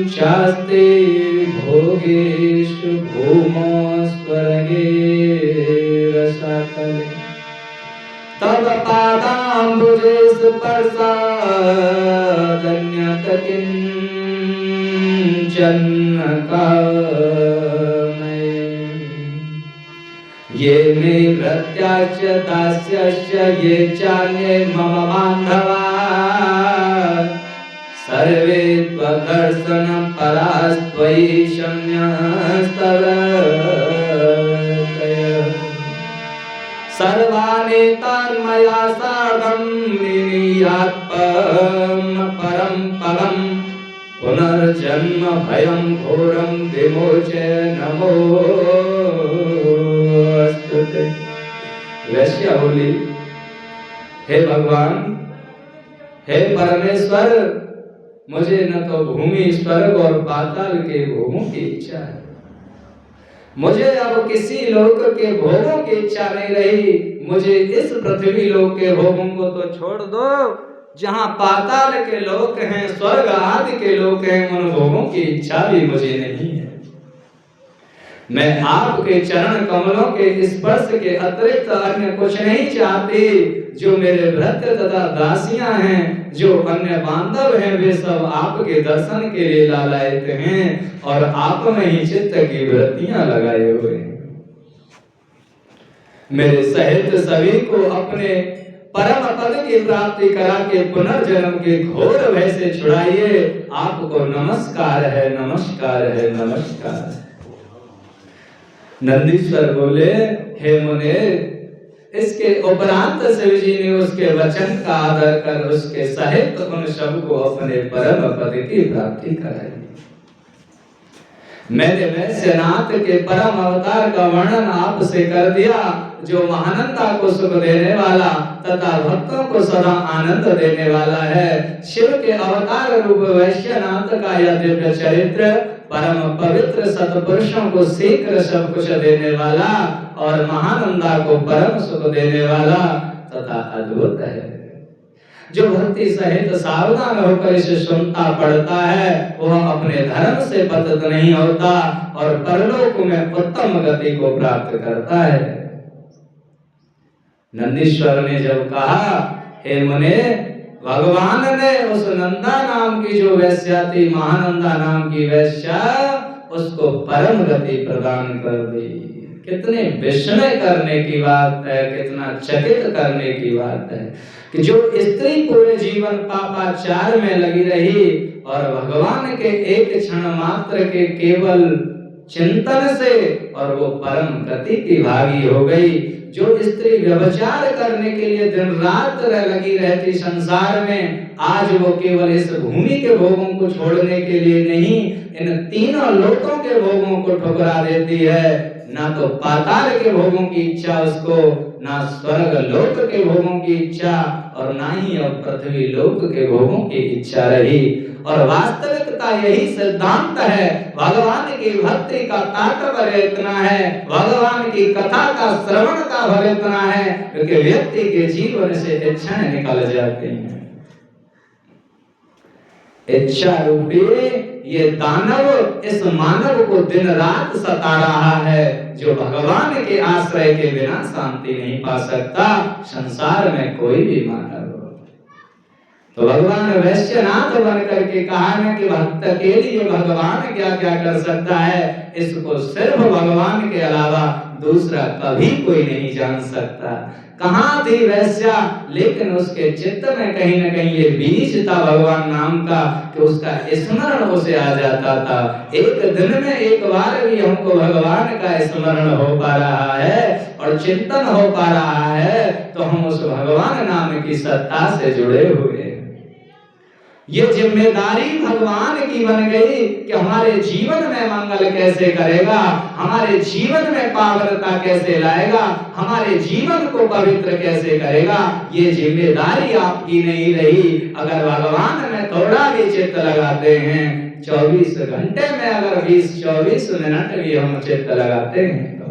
शास्ते भोगेषु भूमो स्वर्गे रसातले तव पादाम्बुजे स्पर्शादन्यत किंचन कामये ये मे भृत्याश्च दास्यश्च ये चान्ये मम बान्धवाः सर्वे त्वदर्शन परास्त्वयि शम्यस्तवतयः सर्वानेतान् मया सार्धं निनीयात् परं पदं पुनर्जन्म भयं घोरं विमोचय नमोस्तुते। वैश्या बोली, हे भगवान, हे परमेश्वर, मुझे न तो भूमि स्वर्ग और पाताल के भोगों की इच्छा है। मुझे अब किसी लोक के भोगों की इच्छा नहीं रही। मुझे इस पृथ्वी लोक के भोगों को तो छोड़ दो, जहाँ पाताल के लोक हैं, स्वर्ग आदि के लोक हैं, उन भोगों की इच्छा भी मुझे नहीं है। मैं आपके चरण कमलों के स्पर्श के अतिरिक्त अन्य कुछ नहीं चाहती। जो मेरे भृत्य तथा दासियां हैं, जो अन्य बांधव हैं, वे सब आपके दर्शन के लिए लालायित हैं और आप में ही चित्त की वृत्तियां लगाए हुए हैं। मेरे सहित सभी को अपने परम पद की प्राप्ति करा के पुनर्जन्म के घोर भय से छुड़ाइए। आपको नमस्कार है, नमस्कार है, नमस्कार है। नंदीश्वर बोले, हे मुने, इसके उपरांत शिव जी ने उसके वचन का आदर कर उसके सहित उन सब को अपने परम पद की प्राप्ति कराई। मैंने वैश्यनाथ के परम अवतार का वर्णन आपसे कर दिया, जो महानंदा को सुख देने वाला तथा भक्तों को सदा आनंद देने वाला है। शिव के अवतार रूप वैश्यनाथ का यह दिव्य चरित्र परम पवित्र सत्पुरुषों को शीघ्र सब कुछ देने वाला और महानंदा को परम सुख देने वाला तथा अद्भुत है। जो भक्ति सहित सावधान होकर इसे सुनता पढ़ता है, वह अपने धर्म से पतित नहीं होता और परलोक में उत्तम गति को प्राप्त करता है। नंदीश्वर ने जब कहा, हे मुने, भगवान ने उस नंदा नाम की जो वैश्या थी, महानंदा नाम की वैश्या, उसको परम गति प्रदान कर दी। कितने विस्मय करने की बात है, कितना चकित करने की बात है कि जो स्त्री पूरे जीवन पापाचार में लगी रही और भगवान के एक क्षण मात्र के केवल चिंतन से और वो परम गति की भागी हो गई। जो स्त्री व्यभिचार करने के लिए दिन रात लगी रहती संसार में, आज वो केवल इस भूमि के भोगों को छोड़ने के लिए नहीं, इन तीनों लोकों के भोगों को ठुकरा देती है। ना तो पाताल के भोगों की इच्छा उसको, ना स्वर्ग लोक के भोगों की इच्छा और ना ही अब पृथ्वी लोक के भोगों की इच्छा रही। और वास्तविकता यही सिद्धांत है। भगवान की भक्ति का तात्पर्य इतना है, भगवान की कथा का श्रवण का फल इतना है, क्योंकि व्यक्ति के जीवन से इच्छाएं निकल जाती हैं। इच्छा रूपी ये दानव इस मानव को दिन रात सता रहा है। जो भगवान के आश्रय के बिना शांति नहीं पा सकता, संसार में कोई भी मानव। तो भगवान वैश्यनाथ बन करके कहा ना कि भक्त के लिए भगवान क्या क्या कर सकता है, इसको सिर्फ भगवान के अलावा दूसरा कभी कोई नहीं जान सकता। कहाँ थी वैश्या, लेकिन उसके चित्त में कहीं न कहीं ये बीज था भगवान नाम का कि उसका स्मरण उसे आ जाता था। एक दिन में एक बार भी हमको भगवान का स्मरण हो पा रहा है और चिंतन हो पा रहा है, तो हम उस भगवान नाम की सत्ता से जुड़े हुए। ये जिम्मेदारी भगवान की बन गई कि हमारे जीवन में मंगल कैसे करेगा, हमारे जीवन में पावनता कैसे लाएगा, हमारे जीवन को पवित्र कैसे करेगा। ये जिम्मेदारी आपकी नहीं रही। अगर भगवान में थोड़ा भी चित्त लगाते हैं, 24 घंटे में अगर 20-24 मिनट भी हम चित्त लगाते हैं, तो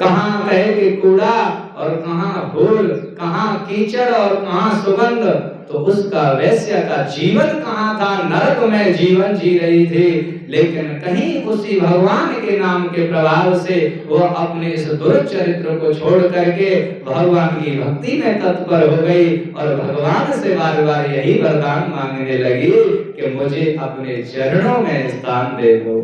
कहाँ कहे कि कूड़ा और कहाँ धूल, कहाँ कीचड़ और कहाँ सुगंध। तो उसका वैश्य का जीवन कहाँ था, नरक में जीवन जी रही थी। लेकिन कहीं उसी भगवान के नाम के प्रभाव से वो अपने इस दुर्चरित्र को छोड़ करके भगवान की भक्ति में तत्पर हो गई और भगवान से बार बार यही वरदान मांगने लगी कि मुझे अपने चरणों में स्थान दे दो।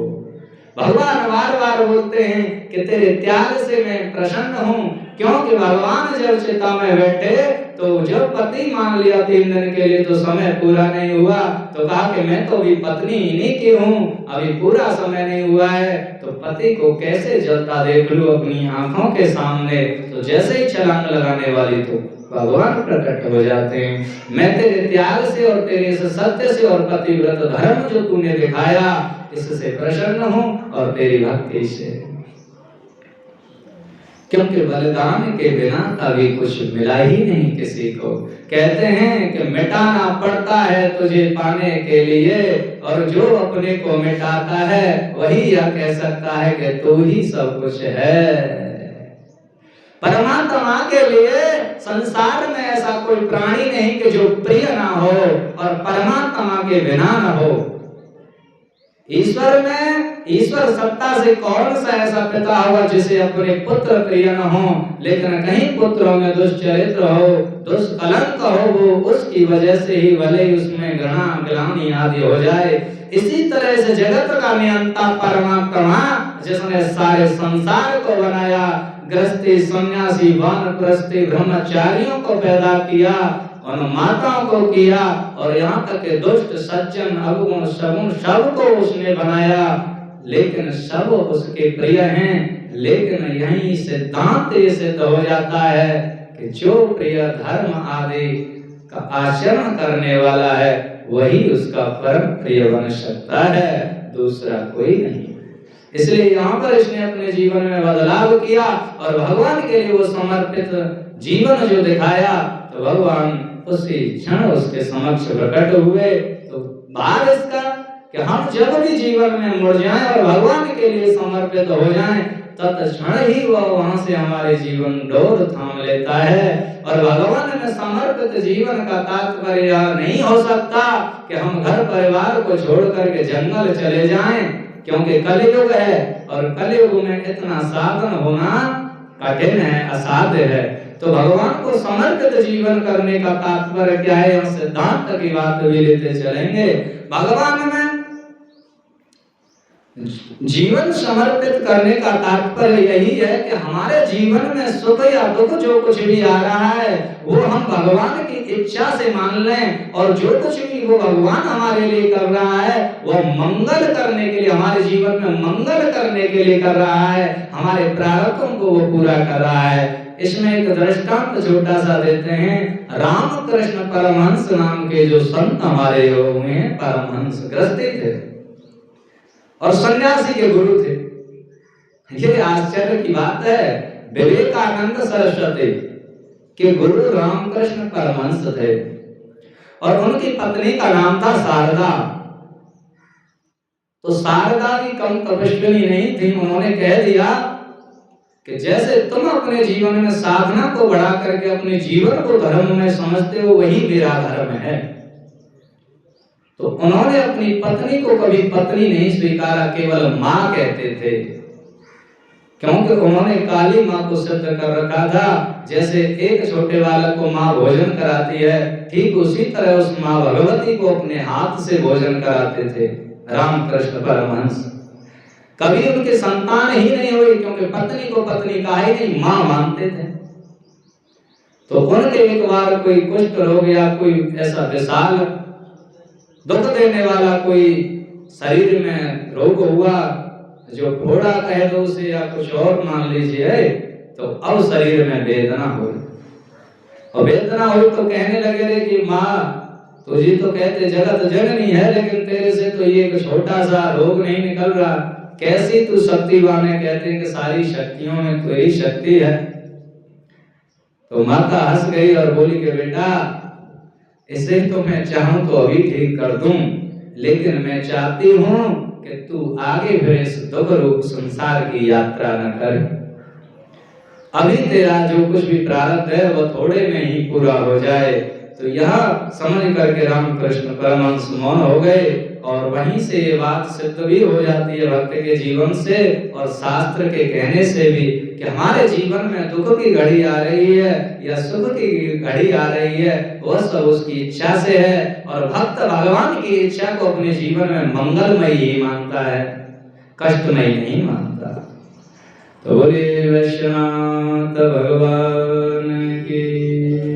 भगवान बार बार बोलते हैं कि तेरे त्याग से मैं प्रसन्न हूँ, क्योंकि भगवान जब चिता में बैठे तो जब पति मान लिया 3 दिन के लिए तो समय पूरा नहीं हुआ, तो कहा कि मैं तो अभी पत्नी इन्हीं की हूँ, अभी पूरा समय नहीं हुआ है, तो पति को कैसे जलता देख लूं अपनी आंखों के सामने। तो जैसे ही छलांग लगाने वाली तो भगवान प्रकट हो जाते हैं। मैं तेरे त्याग से और तेरे इस सत्य से और पतिव्रत धर्म जो तूने दिखाया इससे प्रसन्न हूँ और तेरी भक्ति से, क्योंकि बलिदान के बिना अभी कुछ मिला ही नहीं किसी को। कहते हैं कि मिटाना पड़ता है तुझे पाने के लिए, और जो अपने को मिटाता है वही यह कह सकता है कि तू ही सब कुछ है। परमात्मा के लिए संसार में ऐसा कोई प्राणी नहीं कि जो प्रिय ना हो और परमात्मा के बिना ना हो। ईश्वर में, ईश्वर सत्ता से कौन सा ऐसा पिता होगा जिसे अपने पुत्र प्रिय न हो, लेकिन कहीं पुत्रों में दुष्चरित्र हो, दुष्कलंक हो, वो उसकी वजह से ही भले उसमें घृणा ग्लानि आदि हो जाए। इसी तरह से जगत का नियंता परमात्मा जिसने सारे संसार को बनाया, गृहस्थी सन्यासी वानप्रस्थी ब्रह्मचारियों को पैदा किया और माताओं को किया, और यहाँ तक के दुष्ट सज्जन अवगुण सगुण सबको उसने बनाया, लेकिन सब उसके प्रिय हैं। लेकिन यही सिद्धांत ये सिद्ध हो जाता है कि जो प्रिय धर्म आदि का आचरण करने वाला है वही उसका परम प्रिय बन सकता है, दूसरा कोई नहीं। इसलिए यहाँ पर इसने अपने जीवन में बदलाव किया और भगवान के लिए वो समर्पित जीवन जो दिखाया, तो भगवान उसी क्षण उसके समक्ष प्रकट हुए। तो भाव इसका कि हम जब भी जीवन में मुड़ जाएं और भगवान के लिए समर्पित हो जाएं, तत्क्षण ही वह वहां से हमारे जीवन डोर थाम लेता है। और भगवान में समर्पित जीवन का तात्पर्य नहीं हो सकता कि हम घर परिवार को छोड़ करके जंगल चले जाएं, क्योंकि कलयुग है और कलयुग में इतना साधन होना कठिन है, असाध्य है। तो भगवान को समर्पित जीवन करने का तात्पर्य क्या है, हम सिद्धांत की बात भी लेते चलेंगे। भगवान में जीवन समर्पित करने का तात्पर्य यही है कि हमारे जीवन में सुख या दुख जो कुछ भी आ रहा है वो हम भगवान की इच्छा से मान लें, और जो कुछ भी वो भगवान हमारे लिए कर रहा है वो मंगल करने के लिए, हमारे जीवन में मंगल करने के लिए कर रहा है, हमारे प्रारब्धों को वो पूरा कर रहा है। इसमें एक दृष्टांत छोटा सा देते हैं। रामकृष्ण परमहंस नाम के जो संत हमारे हुए हैं, परमहंस गृहस्थी थे और सन्यासी के गुरु थे। ये आश्चर्य की बात है, विवेकानंद सरस्वती के गुरु रामकृष्ण परमहंस थे और उनकी पत्नी का नाम था शारदा। तो शारदा भी कम तपस्विनी नहीं थी। उन्होंने कह दिया कि जैसे तुम अपने जीवन में साधना को बढ़ा करके अपने जीवन को धर्म में समझते हो, वही मेरा धर्म है। तो उन्होंने अपनी पत्नी को कभी पत्नी नहीं स्वीकारा, केवल माँ कहते थे, क्योंकि उन्होंने काली माँ को सिद्ध कर रखा था। जैसे एक छोटे बालक को माँ भोजन कराती है, ठीक उसी तरह उस माँ भगवती को अपने हाथ से भोजन कराते थे रामकृष्ण परमहंस। कभी उनके संतान ही नहीं हुई, क्योंकि पत्नी को पत्नी कहा ही नहीं, माँ मानते थे। तो उनके एक बार कोई कुष्ठ रोग या कोई ऐसा विशाल दुख देने वाला कोई शरीर में रोग हुआ, जो घोड़ा कह दो उसे या कुछ और मान लीजिए, तो अब शरीर में वेदना हुई। और वेदना हुई तो कहने लगे रे कि माँ तुझे तो कहते जगत जननी है, लेकिन तेरे से तो ये एक छोटा सा रोग नहीं निकल रहा, कैसी तू शक्तिवान है। कहते हैं कि सारी शक्तियों में तो यही शक्ति है। तो माता हंस गई और बोली कि बेटा इसे तो मैं चाहूं तो अभी ठीक कर दूं, लेकिन मैं चाहती हूं कि तू आगे फिर इस दुख रूप संसार की यात्रा न कर। अभी तेरा जो कुछ भी प्रारब्ध है वो थोड़े में ही पूरा हो जाए। तो यह समझ करके रामकृष्ण परमहंस मौन हो गए और वहीं से ये बात सिद्ध भी हो जाती है भक्त के जीवन से और शास्त्र के कहने से भी कि हमारे जीवन में दुख की घड़ी आ रही है या सुख की घड़ी आ रही है, वह सब उसकी इच्छा से है और भक्त भगवान की इच्छा को अपने जीवन में मंगलमय ही मानता है, कष्टमय नहीं मानता। तो बोले वैष्णव भगवान